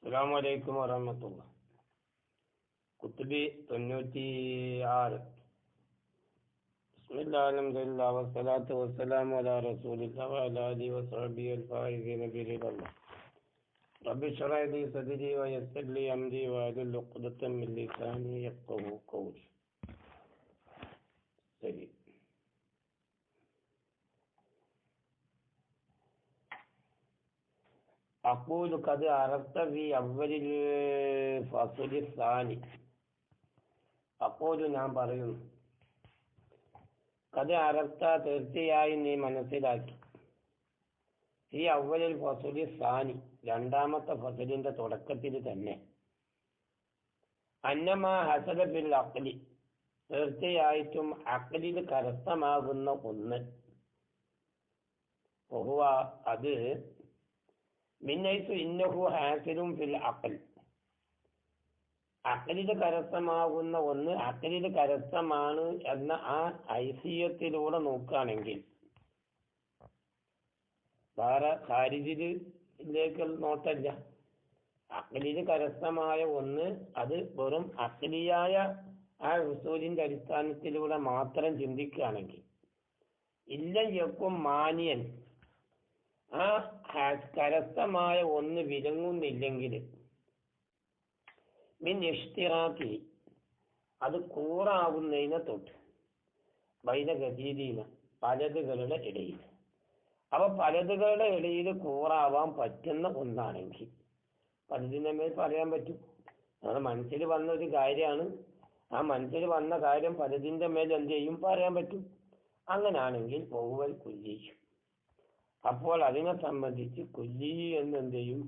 അസ്സലാമു അലൈക്കും വറഹ്മത്തുള്ളാഹി. കുത്തുബി 96. ബിസ്മില്ലാഹിൽ ഹംദുലില്ലാഹി വസ്സലാത്തു വസ്സലാമു അലാ റസൂലില്ലാഹി വഅലാ ആലിഹി വസഹ്ബിഹി അൽ-ഫായിസീന ബിറിദല്ലാഹ്. റബ്ബി ഇശ്റഹ് ലി സദ്രി വയസ്സിർ ലി അംരി വഹ്ലുൽ ഉഖ്ദതം മിൻ ലിസാനി യഫ്ഖഹു ഖൗലി. ശരി. أقول قد عرفت في أول الفصل الثاني. أقول ഞാൻ പറയുന്നു قد عرفت തീർച്ചയായും നീ മനസ്സിലാക്കി ഈ അവ്വലിൽ ഫസ്ലി സാനി രണ്ടാമത്തെ ഫസലിന്റെ തുടക്കത്തിൽ തന്നെ അന്നമാ ഹസല ബിൽ അഖ്ലി തീർച്ചയായിട്ടും അഖ്ലിൽ കരസ്ഥമാകുന്ന ഒന്ന് വഹുവ അത് മിന്നൈസു ഇന്നഹു ഹാസിലും ഫിൽ അഖൽ അഖലിൽ കരസ്ഥമാകുന്ന ഒന്ന് അഖലിൽ കരസ്ഥമാണ് എന്ന ആ ഐസിയത്തിലൂടെ നോക്കുകയാണെങ്കിൽ വേറെ ഖാരിജിലേക്ക് നോട്ടല്ല. അഖലിൽ കരസ്ഥമായ ഒന്ന് അത് വെറും അഖലിയായ ആ ഉസൂലിന്റെ അടിസ്ഥാനത്തിലൂടെ മാത്രം ചിന്തിക്കുകയാണെങ്കിൽ ഇല്ല യക്കും മാനിയൻ ആ കരസ്ഥമായ ഒന്ന് വിലങ്ങുന്നില്ലെങ്കിൽ മിൻ ഇഷ്തിറാക്കി അത് കൂറാവുന്നതിനെ തൊട്ട് ബൈന ഗതീദീന പലതുകളുടെ ഇടയിൽ പലതുകളുടെ ഇടയിൽ കൂറാവാൻ പറ്റുന്ന ഒന്നാണെങ്കിൽ പലതിൻ്റെ മേൽ പറയാൻ പറ്റും. നമ്മുടെ മനസ്സിൽ വന്ന ഒരു കാര്യമാണ്, ആ മനസ്സിൽ വന്ന കാര്യം പലതിൻ്റെ മേൽ എന്ത് ചെയ്യും പറയാൻ പറ്റും. അങ്ങനാണെങ്കിൽ ബഹുവൽ കുല്ലിയും അപ്പോൾ അതിനെ സംബന്ധിച്ച് കുല്ലി എന്നെന്ത് ചെയ്യും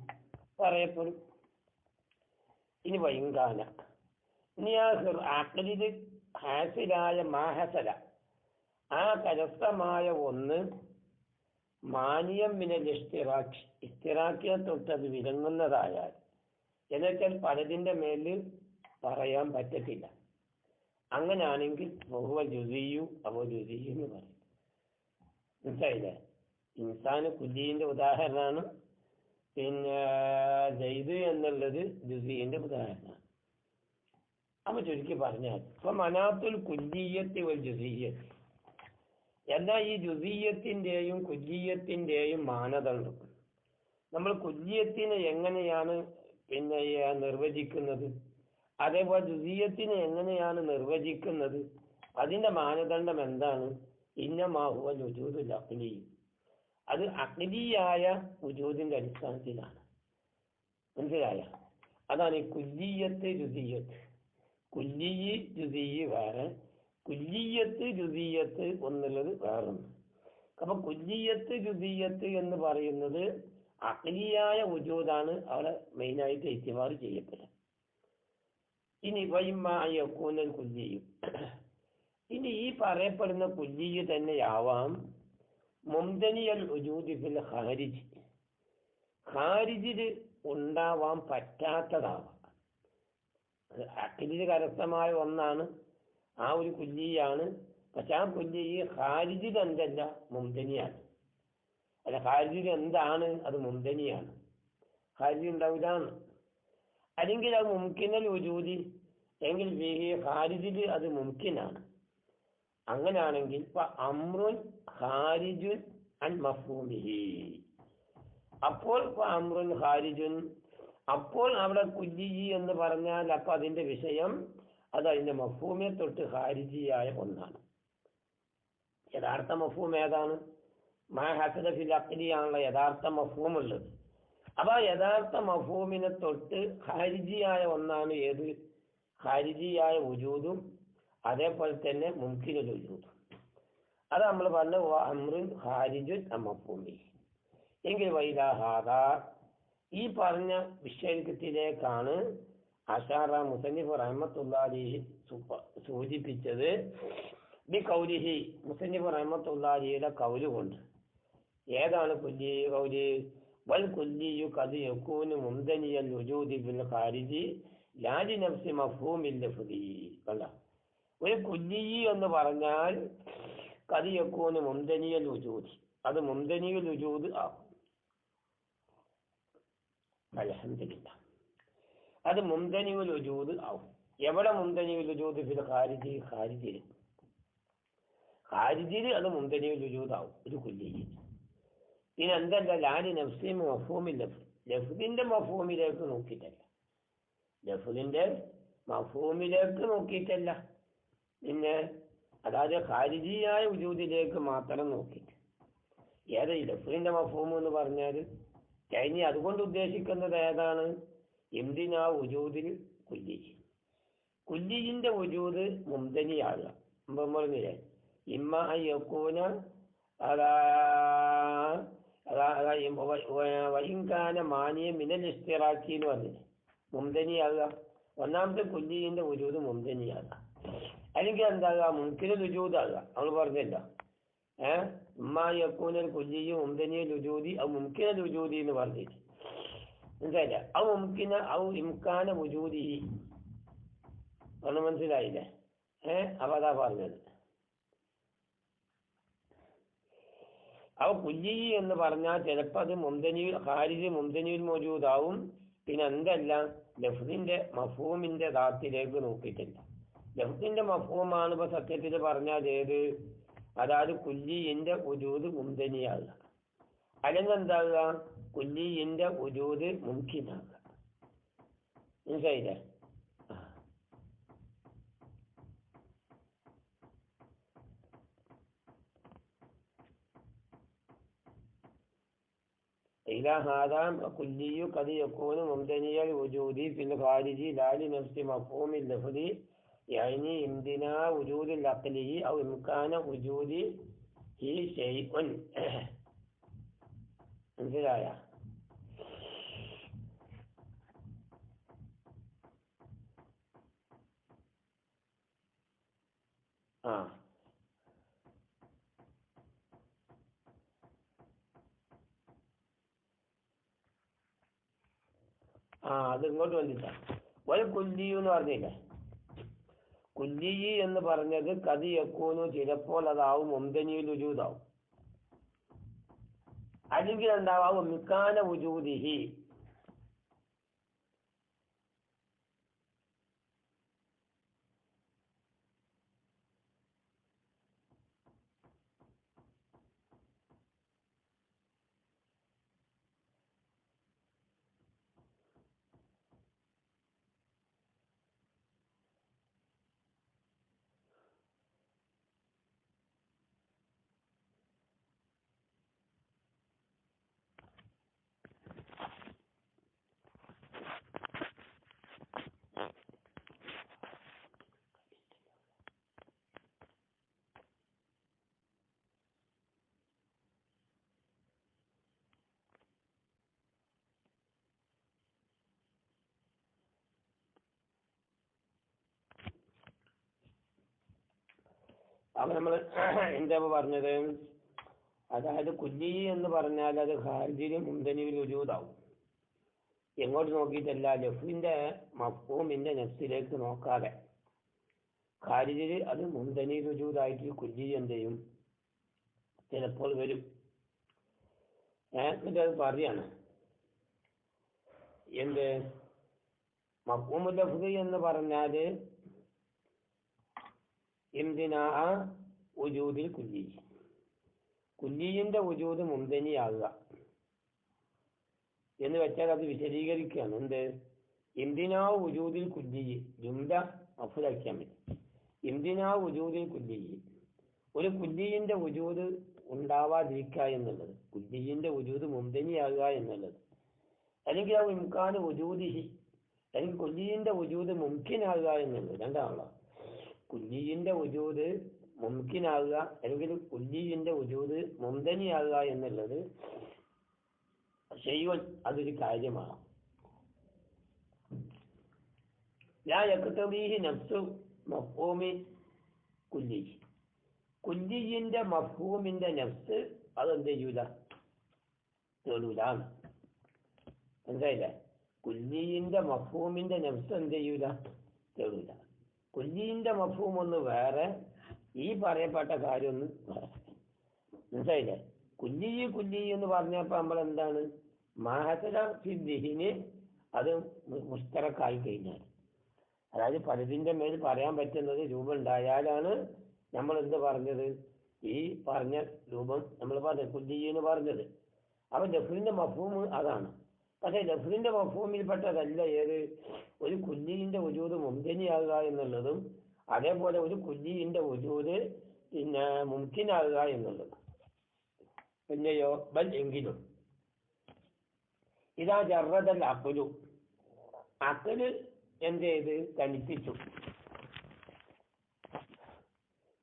പറയപ്പെടും. ഇനി വൈങ്കാന ഇനി ആ അഖലിൽ ഹാസിലായ മാഹസല ആ കരസ്ഥമായ ഒന്ന് മാനിയം മിനൽ ഇഷ്തിറാക്കിയെ തൊട്ടത് വിലങ്ങുന്നതായാൽ എന്നുവെച്ചാൽ പലതിൻ്റെ മേല് പറയാൻ പറ്റത്തില്ല. അങ്ങനാണെങ്കിൽ ബഹുവ ജുസിയു അവ ജുസിയു എന്ന് പറയും. മനസ്സിലായില്ലേ? ഇൻസാന് കുല്ലിന്റെ ഉദാഹരണമാണ്, പിന്നെ ജയ്ദ് എന്നുള്ളത് ജുസിന്റെ ഉദാഹരണമാണ്. അപ്പൊ ചുരുക്കി പറഞ്ഞാൽ ഇപ്പൊ മനാത്തുൽ കുല്ലിയത്തി വൽ ജുസിയ്യത്തി എന്നാൽ ഈ ജുസിയ്യത്തിന്റെയും കുല്ലിയത്തിന്റെയും മാനദണ്ഡം നമ്മൾ കുല്ലിയത്തിനെ എങ്ങനെയാണ് പിന്നെ നിർവചിക്കുന്നത്, അതേപോലെ ജുസിയ്യത്തിനെ എങ്ങനെയാണ് നിർവചിക്കുന്നത്, അതിന്റെ മാനദണ്ഡം എന്താണ്? ഇന്നമാഹുവ വുജൂദുൽ അഖ്ലി അത് അഖ്ലിയായ വുജൂദിന്റെ അടിസ്ഥാനത്തിലാണ്. മനസ്സിലായ? അതാണ് ഈ കുല്ലിയത്ത് ജുസിയ്യത്ത്. കുല്ലി ജുസിയ്യ് വേറെ, കുല്ലിയത്ത് ജുസിയ്യത്ത് എന്നുള്ളത് വേറൊന്ന്. അപ്പൊ കുല്ലിയത്ത് ജുസിയ്യത്ത് എന്ന് പറയുന്നത് അഖ്ലിയായ വുജൂദാണ് അവിടെ മെയിനായിട്ട് ഇത്തിബാർ ചെയ്യപ്പെടുക. ഇനി വൈമായൂനൽ കുല്ലിയും ഇനി ഈ പറയപ്പെടുന്ന കുല്ലിയ് തന്നെയാവാം മുംതനിയൽ വുജൂദി ഫിൽ ഖാരിജ് ഖാരിജിൽ ഉണ്ടാവാൻ പറ്റാത്തതാവാം. അഖ്ലിൽ കരസ്ഥമായ ഒന്നാണ്, ആ ഒരു കുല്ലിയാണ്. പക്ഷെ ആ കുല്ലി ഖാരിജിൽ എന്തല്ല മുംതനിയാണ്. അല്ല, ഖാരിജിൽ എന്താണ്? അത് മുംതനിയാണ്. ഖാരിജി ഉണ്ടാവില്ലാണ്. അല്ലെങ്കിൽ അത് മുംകിനൽ വുജൂദി എങ്കിൽ ഖാരിജിൽ അത് മുംകിനാണ്. അങ്ങനെയാണെങ്കിൽ ഇപ്പൊ അമ്രുൻ ഖാരിജുൻ അൻ മഫ്ഹൂമിഹി അപ്പോൾ അമ്രുൻ ഖാരിജുൻ അപ്പോൾ അവിടെ കുല്ലി എന്ന് പറഞ്ഞാൽ അപ്പൊ അതിന്റെ വിഷയം അത് അതിന്റെ മഫ്ഹൂമിനെ തൊട്ട് ഖാരിജിയായ ഒന്നാണ്. യഥാർത്ഥ മഫ്ഹൂം ഏതാണ്? മാ ഹസല ഫിൽ അഖ്ലിയാണല്ലോ യഥാർത്ഥ മഫ്ഹൂം ഉള്ളത്. അപ്പൊ ആ യഥാർത്ഥ മഫ്ഹൂമിനെ തൊട്ട് ഖാരിജിയായ ഒന്നാണ് ഏത്? ഖാരിജിയായ വുജൂദും അതേപോലെ തന്നെ മുംകിനുൽ വുജൂദും. അത് നമ്മൾ പറഞ്ഞ അമ്രുൻ ഖാരിജുൻ അൻ മഫ്ഹൂമി എങ്കിൽ വൈലാഹാദ ഈ പറഞ്ഞ വിഷയത്തിലേക്കാണ് അഷാറ മുസന്നിഫ് റഹ്മത്തുള്ളാഹി സൂചിപ്പിച്ചത്. ബി കൗലിഹി മുസന്നിഫ് റഹ്മത്തുള്ളാഹിയുടെ കൗല് കൊണ്ട്. ഏതാണ് കുല്ലി കൗലി? വൽ കുല്ലിയു ഖദ് യകൂനു മുംതനിയൽ വുജൂദി ഫിൽ ഖാരിജി ലാ ലി നഫ്സി മഫ്ഹൂമിൽ ലഫ്ദി. കണ്ട, ഒരു കുല്ലി എന്ന് പറഞ്ഞാൽ ഖദ് യകൂനു മുംതനിയൽ വുജൂദി അത് മുംതനിയൽ വുജൂദ് ആകും. അൽഹംദുലില്ലാഹ്. അത് മുംതനിയുൽ വജൂദ് ആവും. എവിടെ മുംതനിയുൽ വജൂദ്? ഫിൽ ഖാരിജിയിൽ അത് മുംതനിയുൽ വജൂദ് ആവും, ഒരു കുല്ലിയിൽ. പിന്നെ എന്തല്ല, ലാലി നഫ്സി മഫ്ഹൂമിൽ ലഫ്ദിന്റെ മഫ്ഹൂമിലേക്ക് നോക്കിയിട്ടല്ല, പിന്നെ അതായത് ഖാരിജിയായ വജൂദിലേക്ക് മാത്രം നോക്കിയിട്ട്. ഏതാ ഈ ലഫ്ദിന്റെ മഫ്ഹൂം എന്ന് പറഞ്ഞാൽ കഴിഞ്ഞ് അതുകൊണ്ട് ഉദ്ദേശിക്കുന്നത് ഏതാണ്? എന്തിനാ വജൂദിൽ കുല്ലിന്റെ വജൂദ് മുംതനിയാകുക. പറഞ്ഞില്ലേ, ഇമ്മ യകൂന വഹിങ്കാന മാനിയ മിനൽ ഇസ്തിറാക്കി എന്ന് പറഞ്ഞില്ലേ, മുംതനിയാകുക. ഒന്നാമത്തെ കുല്ലിന്റെ വജൂദ് മുംതനിയാകുക. അല്ലെങ്കിൽ എന്താകുക? മുംകിനുൽ വജൂദാകുക. നമ്മൾ പറഞ്ഞല്ലോ, ഇമ്മ യകൂനൽ കുല്ലിയും മുംതനിയുൽ വജൂദി ഔ മുംകിനുൽ വജൂദി എന്ന് പറഞ്ഞിട്ട് മനസ്സിലായില്ല. ഔ മുംകിന ഔ ഇംകാന വജൂദി ഒന്ന് മനസ്സിലായില്ലേ? അപ്പൊ അതാ പറഞ്ഞത്. കുല്ലി എന്ന് പറഞ്ഞാൽ ചിലപ്പോൾ അത് ഖാരിജ് മുംതനിയുൽ മൗജൂദാവും. പിന്നെ എന്തല്ല, ലഫ്ദിന്റെ മഫ്ഹൂമിന്റെ ദാത്തിലേക്ക് നോക്കിയിട്ടില്ല. ലഫ്ദിന്റെ മഫ്ഹൂമാണ് ഇപ്പൊ സത്യത്തിൽ പറഞ്ഞാൽ ഏത്? അതായത് കുല്ലിന്റെ വജൂദ് മുംതനിയാകുക, അല്ലെങ്കിൽ എന്താകുക? കുല്ലിന്റെ വജൂദ് മുംകിനാകുക. മനസ്സിലായില്ലേ? إلى هذا كلي قد يكون ممتنع الوجود في الخارج لا لنفس مفهوم اللفظ، يعني امتناع وجود العقلي أو إمكان وجوده شيء. മനസ്സിലായ? അത് ഇങ്ങോട്ട് വന്നിട്ടാ. ഒരു കുല്ലി എന്ന് പറഞ്ഞില്ലേ, കുല്ലി എന്ന് പറഞ്ഞത് കത് യക്കൂനു ചിലപ്പോൾ അതാവും മുംതനിയുൽ വജൂദാവും, അല്ലെങ്കിൽ എന്താവും മിക്കാന വജൂദിഹി. അപ്പൊ നമ്മൾ എന്താ പറഞ്ഞത്? അതായത് കുല്ലി എന്ന് പറഞ്ഞാൽ അത് ഖാരിജിലും മുംതനിയുൽ വജൂദാവും. എങ്ങോട്ട് നോക്കിയിട്ടല്ല, ലഫ്ദിന്റെ മഫ്ഹൂമിന്റെ നഫ്സിലേക്ക് നോക്കാതെ. ഖാരിജിൽ അത് മുംതനിയുൽ വജൂദായിട്ട് കുല്ലി എന്ത് ചെയ്യും? ചിലപ്പോൾ വരും. എന്നിട്ട് അത് പറയാണ് എന്ത്? മഫ്ഹൂമുൽ ലഫ്ദ് എന്ന് പറഞ്ഞാല് ഇംതിനാ വജൂദിൽ കുല്ലിന്റെ വജൂദ് മുംതനിയാകുക എന്ന് വെച്ചാൽ അത് വിശദീകരിക്കുകയാണ്. എന്ത്? ഇംതിനാ വജൂദിൽ കുല്ലി, ജുംല മഫ്ഊലാക്കിയാൽ മതി. ഇംതിനാ വജൂദിൽ കുല്ലി, ഒരു കുല്ലിന്റെ വജൂദ് ഉണ്ടാവാതിരിക്കുക എന്നുള്ളത്, കുല്ലിന്റെ വജൂദ് മുംതനിയാകുക എന്നുള്ളത്. അല്ലെങ്കിൽ ആ ഇംകാന വജൂദിഹി, അല്ലെങ്കിൽ കുല്ലിന്റെ വജൂദ് മുംകിനാകുക എന്നുള്ളത്. രണ്ടാണല്ലോ, കുല്ലിന്റെ വജൂദ് മുംകിനാകുക അല്ലെങ്കിൽ കുല്ലിന്റെ വജൂദ് മുംതനിയാകുക എന്നുള്ളത് ശൈവൻ, അതൊരു കാര്യമാണ്. ലാ യഖ്തദീഹി നഫ്സു മഫ്ഹൂമി കുല്ലി, കുല്ലിന്റെ മഫ്ഹൂമിന്റെ നഫ്സ് അതെന്ത് ചെയ്യൂല? തേടൂല. മനസ്സിലായില്ലേ? കുല്ലിന്റെ മഫ്ഹൂമിന്റെ നഫ്സ് എന്ത് ചെയ്യൂല? തേടൂല. കുല്ലിന്റെ മഫ്ഹൂം ഒന്ന് വേറെ, ഈ പറയപ്പെട്ട കാര്യം ഒന്ന് വേറെ. മനസ്സിലായില്ലേ? കുല്ലി എന്ന് പറഞ്ഞപ്പോ നമ്മൾ എന്താണ്? മാഹസല ഫി ദിഹിനി അത് മുസ്തറക്കായി കഴിഞ്ഞാൽ, അതായത് പലതിൻ്റെ മേൽ പറയാൻ പറ്റുന്നത് രൂപം ഉണ്ടായാലാണ് നമ്മൾ എന്ത് പറഞ്ഞത്, ഈ പറഞ്ഞ രൂപം നമ്മൾ പറഞ്ഞത് കുല്ലിയെന്ന് പറഞ്ഞത്. അപ്പൊ ലഫ്ലിന്റെ മഫ്ഹൂം അതാണ്. പക്ഷെ ലഫ്ലിന്റെ മഫ്ഹൂമിൽപ്പെട്ടതല്ല ഏത്, ഒരു കുല്ലിന്റെ വജൂദ് മുംതനിയാകുക എന്നുള്ളതും അതേപോലെ ഒരു കുല്ലിന്റെ വജൂദ് പിന്നെ മുംകിനാകുക എന്നുള്ളതും. പിന്നെയോ ബൽ എങ്കിലും ഇതാ ജറദൽ അഖ്ലു, അഖ്ല് എന്ത് ചെയ്ത് തനിപ്പിച്ചു.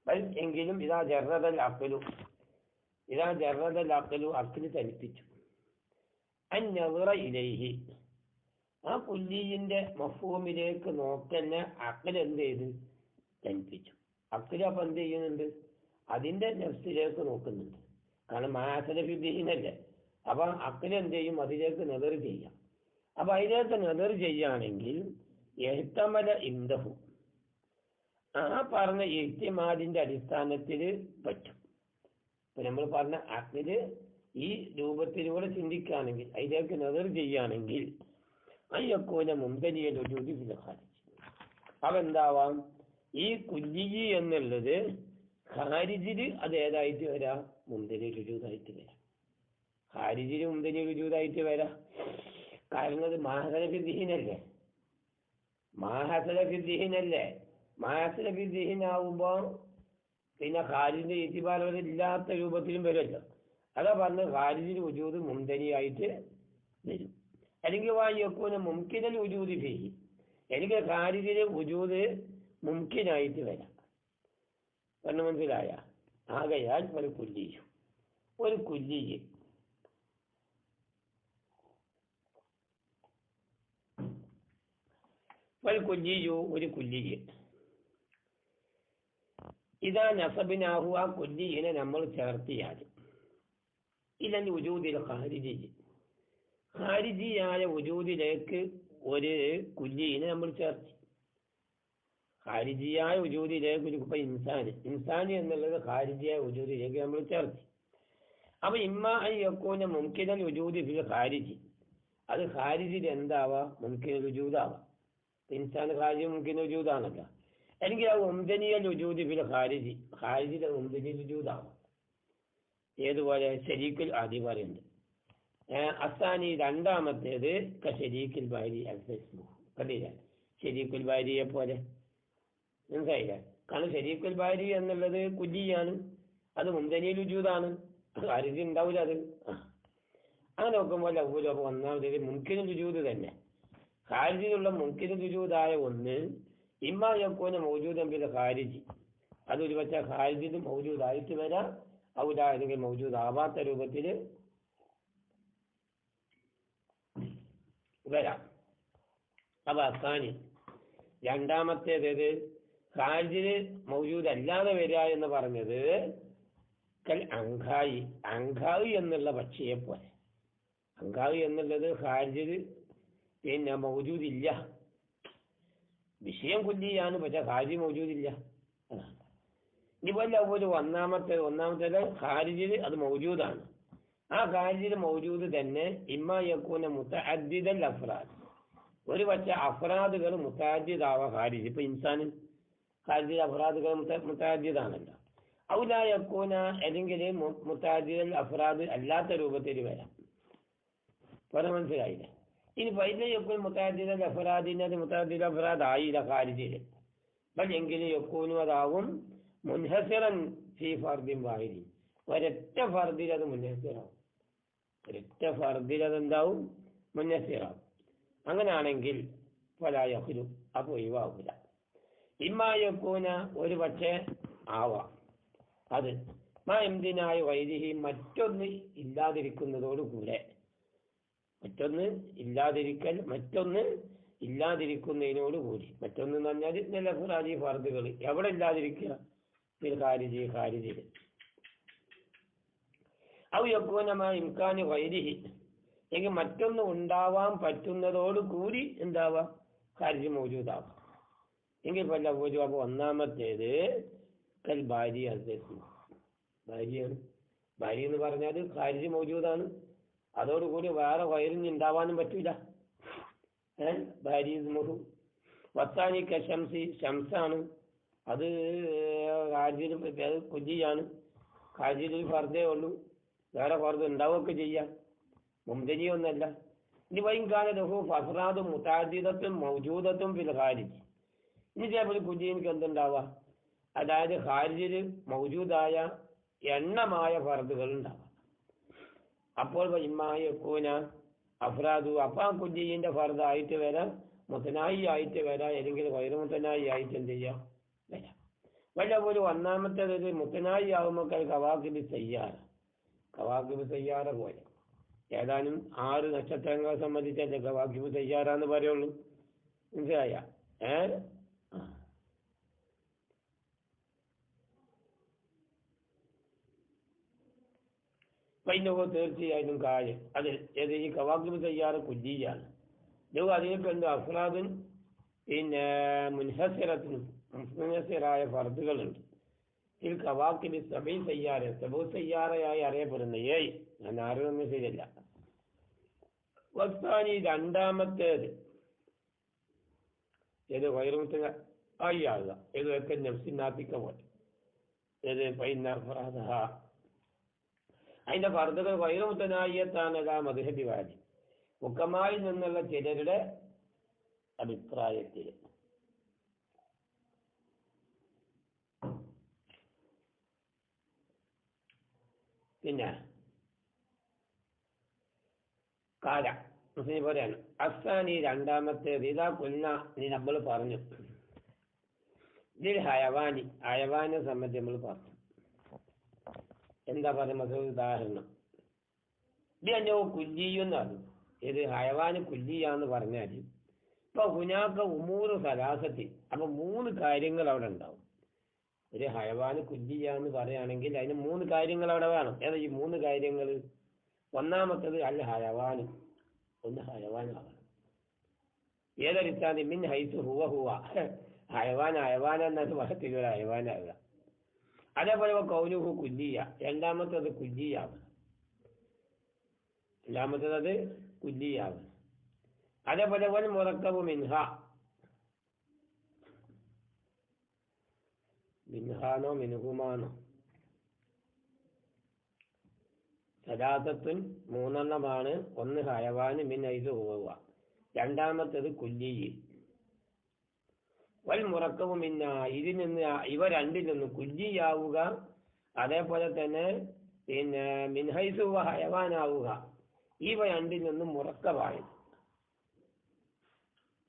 ബൽ എങ്കിലും ഇതാ ജറദൽ അഖ്ലു, ഇതാ ജറദൽ അഖ്ലു, അഖ്ല് തനിപ്പിച്ചു. അന്നദറ ഇലൈഹി, ആ കുല്ലിന്റെ മഫ്ഹൂമിലേക്ക് നോക്കന്നെ അഖ്ല് എന്ത് ചെയ്ത് തനിപ്പിച്ചു. അഖ്ല് അപ്പൊ എന്ത് ചെയ്യുന്നുണ്ട്, അതിന്റെ നഫ്സിലേക്ക് നോക്കുന്നുണ്ട്. കാരണം മാസലഫിദ്ദീനല്ലേ, അപ്പൊ അഖ്ല് എന്ത് ചെയ്യും, അതിലേക്ക് നെദർ ചെയ്യാം. അപ്പൊ അതിലേക്ക് നെദർ ചെയ്യുകയാണെങ്കിൽ എഹ്തമല ഇൻദഹു, ആ പറഞ്ഞ ഇഹ്തിമാലിന്റെ അടിസ്ഥാനത്തിൽ പറ്റും. ഇപ്പൊ നമ്മൾ പറഞ്ഞ അഖ്ല് ഈ രൂപത്തിലൂടെ ചിന്തിക്കുകയാണെങ്കിൽ, അതിലേക്ക് നെദർ ചെയ്യുകയാണെങ്കിൽ അയ്യക്കൂന മുംതനിയൽ വജൂദി ഫിൽ ഖാരിജ്, അതെന്താവാം, ഈ കുല്ലി എന്നുള്ളത് ഖാരിജിൽ അത് ഏതായിട്ട് വരാം, മുംതനി രുജൂദായിട്ട് വരാം. ഖാരിജിൽ മുംതനി രുജൂദായിട്ട് വരാം. കാരണം അത് മാഹസലഫിദ്ദീനല്ലേ, മാഹസലഫിദ്ദീനല്ലേ. മാഹസലഫിദ്ദീനാവുമ്പോൾ പിന്നെ ഖാരിജിന്റെ ഈത്തിബാർ ഇല്ലാത്ത രൂപത്തിലും വരുമല്ലോ. അതാ പറഞ്ഞ് ഖാരിജിൽ വജൂദ് മുംതനിയായിട്ട് വരും. അല്ലെങ്കിൽ വായിക്കൂന മുംകിനൽ വജൂദി ഫീഹി, എനിക്ക് ഖാരിജിലെ വജൂദ് മുംകിനായിട്ട് വരാം. പറഞ്ഞു മനസ്സിലായ? ആകയാൽ ഒരു കുല്ലിയും ഒരു കുല്ലിയും ഒരു കുല്ലിയും ഇതാ നസബിനാഹു, ആ കുല്ലിയെ നമ്മൾ ചേർത്തിയാൽ ഇല്ലെങ്കിൽ വജൂദിൽ ഖാരിജി, ഖാരിജിയായ വജൂദിലേക്ക് ഒരു കുല്ലിയെ നമ്മൾ ചേർത്തി. ഖാരിജിയായ വജൂദിലേക്ക് ഇപ്പൊ ഇൻസാൻ എന്നുള്ളത് ഖാരിജിയായ വജൂദിലേക്ക് നമ്മൾ ചേർത്തി. അപ്പൊ ഇമ്മ യക്കൂന മുംകിനൽ വജൂദി ഫിൽ ഖാരിജി, അത് ഖാരിജിൽ എന്താവാ, മുംകിനൽ വജൂദാവാം. ഇൻസാൻ ഖാരിജി മുംകിനൽ വജൂദാണല്ലോ. അല്ലെങ്കിൽ ആ മുംതനിയൽ വജൂദി ഫിൽ ഖാരിജി, ഖാരിജിയുടെ മുംതനിയൽ വജൂദാവാം. ഏതുപോലെ ശരീക്കുൽ ആദി പറയുന്നുണ്ട്. അസാനി രണ്ടാമത്തേത് ശരീക്കുൽ ബാരി കണ്ടില്ല, ശരീക്കുൽ ബാരിയെ പോലെ. മനസ്സിലായില്ല? കാരണം ശരീക്കുൽ ബാരി എന്നുള്ളത് കുല്ലിയാണ്, അത് മുംതനിയൽ വജൂദാണ്, ഖാരിജി ഉണ്ടാവില്ല അത്. അങ്ങനെ നോക്കുമ്പോൾ അവൂല ഒന്നാമത് മുംകിനുൽ വജൂദ് തന്നെ. ഖാരിജിലുള്ള മുംകിനുൽ വജൂദായ ഒന്ന് ഇമ്മാ യക്കൂന മൗജൂദൻ ബിൽ ഖാരിജി, അതൊരു പക്ഷേ ഖാരിജിൽ മൗജൂദായിട്ട് വരാം, ഔല അല്ലെങ്കിൽ മൗജൂദ് ആവാത്ത രൂപത്തിൽ വരാം. അപ്പൊ അസാനി രണ്ടാമത്തേത് ഖാരിജിൽ മൗജൂദ് അല്ലാതെ വരിക എന്ന് പറഞ്ഞത് കൽ അങ്കായി, അങ്കായി എന്നുള്ള പക്ഷിയെ പോലെ. അങ്കായി എന്നുള്ളത് ഖാരിജിൽ പിന്നെ മൗജൂദില്ല, വിഷയം കുല്ലിയാണ്, പക്ഷെ ഖാരിജി മൗജൂദില്ല. ഇതുപോലെ ഒരു ഒന്നാമത്തേത് ഖാരിജിൽ അത് മൗജൂദാണ്. ആ ഖാരിജിൽ മൗജൂദ് തന്നെ ഇമ്മാ യക്കൂന മുതഅദ്ദിദൽ അഫ്റാദ്, ഒരു പക്ഷെ അഫ്രാദുകൾ മുതഅദ്ദിദാവാ ഖാരിജി. ഇപ്പൊ ഇൻസാൻ ഖാരിജിൽ അഫ്രാദുകൾ മുതഅദ്ദിദാണല്ലോ. ഔലാ യക്കൂന അല്ലെങ്കിൽ മുതഅദ്ദിദൽ അഫ്റാദ് അല്ലാത്ത രൂപത്തിൽ വരാം. പറഞ്ഞു മനസ്സിലായില്ലേ? ഇനി പൈതയൊക്കെ മുതഅദ്ദിദൽ അഫ്റാദിന് അത് മുതഅദ്ദിദൽ അഫ്റാദ് ആയില്ല ഖാരിജില്, ബൽ എങ്കിലും യക്കൂനു അതാവും മുൻഹസിറൻ ഫീ ഫർദിൻ വാഹിദിൻ, ഒരൊറ്റ ഫർദിൽ അത് മുൻഹസിറാവും, ഒരൊറ്റ ഫർദിൽ അതെന്താവും, മുൻഹസിറാവും. അങ്ങനെയാണെങ്കിൽ ഫലാ യഖ്ലു, അപ്പോൾ ഒഴിവാകില്ല. ഇമ്മാ യക്കൂന ഒരു പക്ഷേ ആവാം അത് മാ എന്തിനായി വൈദിഹി, മറ്റൊന്ന് ഇല്ലാതിരിക്കുന്നതോടുകൂടെ. മറ്റൊന്ന് ഇല്ലാതിരിക്കുന്നതിനോട് കൂടി. മറ്റൊന്ന് എന്ന് പറഞ്ഞാൽ നല്ല ഫുറാജി ഫർദുകൾ എവിടെ ഇല്ലാതിരിക്കുക, ഖാരിജിൽ. ഔ യക്കൂനമാ ഇംകാനി വൈദിഹി, എങ്കിൽ മറ്റൊന്ന് ഉണ്ടാവാൻ പറ്റുന്നതോട് കൂടി എന്താവാം, ഖാരിജി മൗജൂദാവാം. എങ്കിൽ പല അപ്പൊ ഒന്നാമത്തേത് കൽ ഭാര്യ, ഭാര്യയാണ്. ഭാര്യ എന്ന് പറഞ്ഞാൽ ഖാരിജി മൗജൂദാണ്, അതോടുകൂടി വേറെ വയറിഞ്ഞ് ഉണ്ടാവാനും പറ്റൂല. ഭാര്യസ്മുഹു വസ്താനി കശംസി ഷംസാണ്, അത് ഹാജിൽ അത് കുജിയാണ്. ഹാജിൽ ഫർദേ ഉള്ളൂ, വേറെ ഫർദ് ഉണ്ടാവുകയൊക്കെ ചെയ്യാം, മുംതനിയൊന്നല്ല. ഇനി വൈകാലഹു ഫസ്രാദും മുതാദിദത്തും മൗജൂദത്തും ഫിൽ ഖാരിജ്. ഇനി ചിലപ്പോൾ കുജീനിക്ക് എന്തുണ്ടാവുക, അതായത് ഖാരിജിൽ മൗജൂദായ എണ്ണമായ ഫർദുകൾ ഉണ്ടാവാം. അപ്പോൾ ഇമ്മായ കൂന അഫ്രാദു, അപ്പം ആ കുജീന്റെ ഫർദ് ആയിട്ട് വരാം, മുത്തനായി ആയിട്ട് വരാം, അല്ലെങ്കിൽ വൈറ മുത്തനായി ആയിട്ട് എന്ത് ചെയ്യാം വരാം. വല്ല ഒരു ഒന്നാമത്തേത് മുത്തനായി ആകുമ്പോൾ കവാക്കിബ് സയ്യാറ, കവാക്കിബ് സയ്യാറ പോലെ ഏതാനും 6 നക്ഷത്രങ്ങളെ സംബന്ധിച്ചല്ലേ കവാക്കിബ് സയ്യാറാന്ന് പറയുള്ളൂ. മനസ്സിലായ? പൈനവോ തീർച്ചയായിട്ടും കാര്യം അത് ഏത് ഈ കവാക്കിബ് സയ്യാറ് കുജിയാണ്. ഇത് അതിനൊക്കെ ഉണ്ട് അഫ്രാദുൻ, പിന്നെ മുൻഹസിറത്തിനും മുൻഹസിറായ ഫർദുകളുണ്ട്. ഇതിൽ കവാക്കിബ് സബൈ സയ്യാറ, സബു സയ്യാറയായി അറിയപ്പെടുന്ന ഞാൻ ആരോന്നും ശരിയല്ല. വസ്താനി രണ്ടാമത്തേത് ഏത് വൈറമുത്തിന് ആയി ആകുക, ഏതൊക്കെ നഫ്സിനാത്തിക്ക പോലെ ഏത് പൈന ഫറാദ, അതിന്റെ ഫർദുകൾ വൈറമുത്തനായിയത്താണ് മദ്ഹബി വാലി മുക്കമായിൽ നിന്നുള്ള ചിലരുടെ അഭിപ്രായത്തിൽ. പിന്നെ കാല മുസ്ലിം പോലെയാണ്. അസാനി രണ്ടാമത്തേത് ഇതാ കൊന്ന നീ നമ്മൾ പറഞ്ഞു, ഇതിൽ ഹയവാനി ഹയവാനെ സംബന്ധിച്ച് നമ്മൾ പറഞ്ഞു. എന്താ പറയുന്നത്? ഉദാഹരണം ഇത് അന്നോ കുല്ലിയെന്ന് പറഞ്ഞു. ഇത് ഹയവാന് കുല്ലിയാന്ന് പറഞ്ഞാൽ ഇപ്പൊ ഹുനാക്ക ഉമൂറ് സലാസത്തി, അപ്പൊ 3 കാര്യങ്ങൾ അവിടെ ഉണ്ടാവും. ഒരു ഹയവാന് കുല്ലിയാന്ന് പറയുകയാണെങ്കിൽ അതിന് 3 കാര്യങ്ങൾ അവിടെ വേണം. ഏതാ ഈ 3 കാര്യങ്ങൾ? ഒന്നാമത്തത് അൽ ഹയവാന്, ഒന്ന് ഹയവാനാവണം. ഏതൊരിച്ചാൽ മിൻ ഹൈസ് ഹുവ ഹുവ, ഹയവാൻ ഹയവാൻ എന്നത് പദത്തിൽ ഒരു ഹയവാനാവുക. അതേപോലെ കൗനുഹു കുല്ലിയ, രണ്ടാമത്തത് കുല്ലിയാവണം. രണ്ടാമത്തത് കുല്ലിയാവണം. അതേപോലെ വൽ മുറക്കബു മിൻഹ, മിൻഹാനോ മിൻഹുമാനോ, സലാസത്തുൻ 3 എണ്ണമാണ്. ഒന്ന് ഹയവാന് മിൻ ഹൈസ് ഹുവ, രണ്ടാമത്തത് കുല്ലി. വൽ മുറക്കബു മിന്ന, ഇതിൽ നിന്ന് ഇവ രണ്ടിൽ നിന്ന് കുല്ലിയാവുക, അതേപോലെ തന്നെ പിന്നെ മിൻഹൈസ് ഹുവ ഹയവാനാവുക, ഇവ രണ്ടിൽ നിന്നും മുറക്കബായത്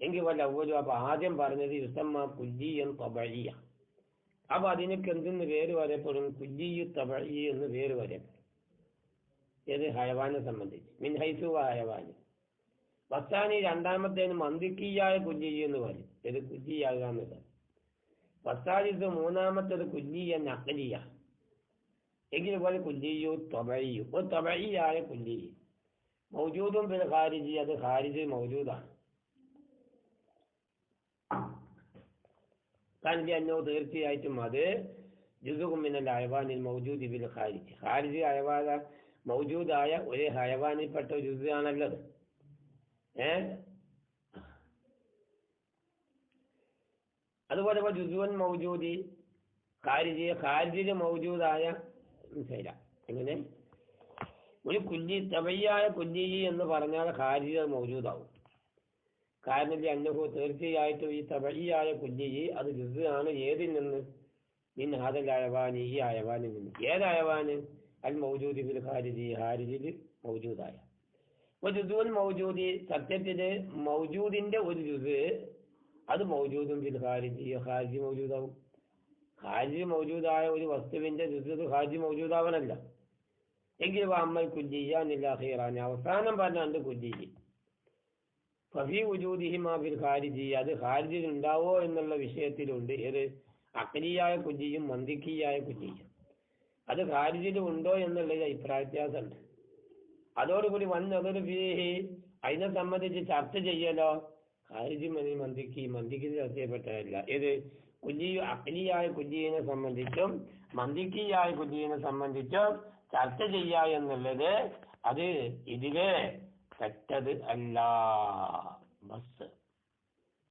എങ്കിൽ വല്ല അവലും. അപ്പൊ ആദ്യം പറഞ്ഞത് യുസമ്മ കുല്ലിയൻ തബഇയ, അപ്പൊ അതിനൊക്കെ എന്തെന്ന് പേര് പറയപ്പെടും? കുല്ലിയു തബഇ എന്ന് പേര് പറയപ്പെടും. ഏത് ഹയവാനെ സംബന്ധിച്ച് മിൻഹൈസ് ഹുവ ഹയവാന്. വസ്താനി രണ്ടാമത്തേന് മന്ദിക്കിയായ കുല്ലിയ എന്ന് പറയും. ഇത് കുല്ലിയാകുക എന്നുള്ളത്. വസ്താനിത് മൂന്നാമത്തേത് കുല്ലിയ നഖലിയ, എങ്കിൽ പോലെ കുല്ലിയു തബഇയു, ഒരു തബഇയായ കുല്ലിയ മൗജൂദും പിന്നെ ഖാരിജി, അത് ഖാരിജി മൗജൂദാണ്. കാരണം അന്നോ തീർച്ചയായിട്ടും അത് ജുസുഉം മിനൽ ഹയവാനിൽ മൗജൂദി ബിൽ ഖാരിജി, ഖാരിജി ഹയവാന മൗജൂദായ ഒരു ഹയവാനിൽപ്പെട്ട ഒരു ജുസാണല്ലത്. അതുപോലെ ജുസുവൻ മൗജൂദി ഖാരിജിൽ മൗജൂദായ മനസ്സിലായില്ല എങ്ങനെ? ഒരു കുല്ലി തബയ്യായ കുല്ലി എന്ന് പറഞ്ഞാൽ ഖാരിജി മൗജൂദാവും. കാരണം അന്നഹു തീർച്ചയായിട്ടും ഈ തബയ്യായ കുല്ലി അത് ജുസ് ആണ്. ഏതിൽ നിന്ന്? മിൻ ഹാദൽ ഹയവാനി, ഈ ഹയവാനിൽ നിന്ന്. ഏത് ഹയവാന്? അൽ മൗജൂദി ഫിൽ ഖാരിജി, ഖാരിജിൽ മൗജൂദായ. അപ്പോൾ ജുസുൽ മൗജൂദി സത്യത്തില് മൗജൂദിന്റെ ഒരു ജുസ് അത് മൗജൂദും ഫിൽ ഖാരിജി, ഖാരിജി മൗജൂദാവും. ഖാരിജി മൗജൂദായ ഒരു വസ്തുവിന്റെ ജുസ് ഖാരിജി മൗജൂദാവനല്ല. എങ്കിൽ അമ്മൽ കുല്ലിയാനില്ല ഖീറാൻ, അവസാനം പറഞ്ഞാണ്ട് കുല്ലി ഫഫി വുജൂദിഹിമാ ഫിൽ ഖാരിജി, അത് ഖാരിജിൽ ഉണ്ടാവോ എന്നുള്ള വിഷയത്തിലുണ്ട്. ഏത്? അഖലിയായ കുല്ലിയും മന്തിക്കിയായ കുല്ലിയും അത് ഖാരിജിൽ ഉണ്ടോ എന്നുള്ളത് അഭിപ്രായ വ്യത്യാസമുണ്ട്. അതോടുകൂടി വന്നതൊരു ഫീഹി, അതിനെ സംബന്ധിച്ച് ചർച്ച ചെയ്യലോ ഖാരിജി മന്തിക്ക് ചർച്ച ചെയ്യപ്പെട്ടതല്ല. ഏത്? കുല്ലിയു അഖലിയായ കുല്ലിയെ സംബന്ധിച്ചും മന്തിക്കിയായ കുല്ലിയെ സംബന്ധിച്ചും ചർച്ച ചെയ്യുക എന്നുള്ളത് അത് ഇതിലെ തെറ്റത് അല്ല. ബസ്